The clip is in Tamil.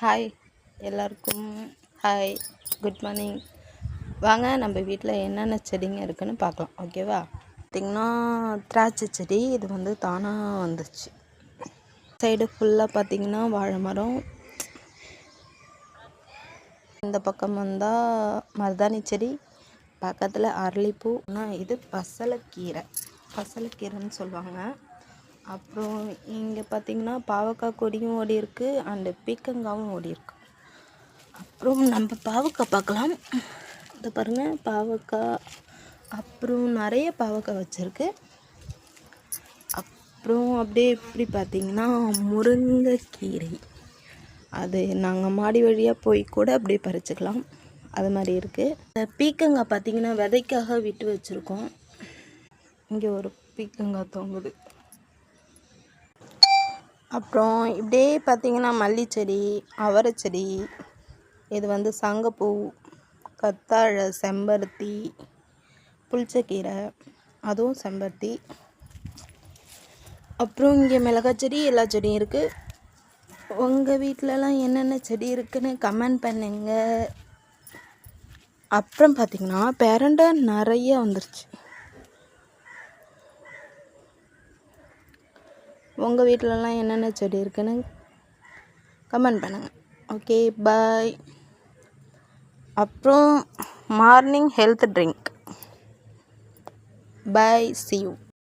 ஹாய் எல்லாருக்கும். Hi, good morning. வாங்க நம்ம வீட்டில் என்னென்ன செடிங்க இருக்குன்னு பார்க்கலாம். ஓகேவா? பார்த்திங்கன்னா திராட்சை செடி இது வந்து தானாக வந்துச்சு. சைடு ஃபுல்லாக பார்த்திங்கன்னா வாழை மரம். இந்த பக்கம் வந்தால் மருதாணி செடி, பக்கத்தில் அரளிப்பூ. இது பசலைக்கீரைன்னு சொல்லுவாங்க. அப்புறம் இங்கே பார்த்திங்கன்னா பாவக்காய் கொடியும் ஓடி இருக்குது, அண்டு பீக்கங்காவும் ஓடி இருக்கு. அப்புறம் நம்ம பாவக்காய் பார்க்கலாம். இதை பாருங்கள், பாவக்காய். அப்புறம் நிறைய பாவக்காய் வச்சுருக்கு. அப்புறம் அப்படியே இப்படி பார்த்திங்கன்னா முருங்கைக்கீரை, அது நாங்கள் மாடி வழியாக போய் கூட அப்படியே பறிச்சுக்கலாம், அது மாதிரி இருக்குது. இந்த பீக்கங்காய் பார்த்திங்கன்னா விதைக்காக விட்டு வச்சுருக்கோம். இங்கே ஒரு பீக்கங்காய் தொங்குது. அப்புறம் இப்படியே பார்த்திங்கன்னா மல்லிச்செடி, அவரைச்செடி, இது வந்து சங்கப்பூ, கத்தாழை, செம்பருத்தி, புளிச்சக்கீரை, அதுவும் செம்பருத்தி. அப்புறம் இங்கே மிளகாய் செடி, எல்லா செடியும் இருக்குது. உங்கள் வீட்டிலலாம் என்னென்ன செடி இருக்குன்னு கமெண்ட் பண்ணுங்க. அப்புறம் பார்த்திங்கன்னா பெரண்டை நிறைய வந்துருச்சு. உங்கள் வீட்டிலலாம் என்னென்ன செடி இருக்குன்னு கமெண்ட் பண்ணுங்கள். ஓகே, பாய். அப்புறம் morning health drink. Bye, see you.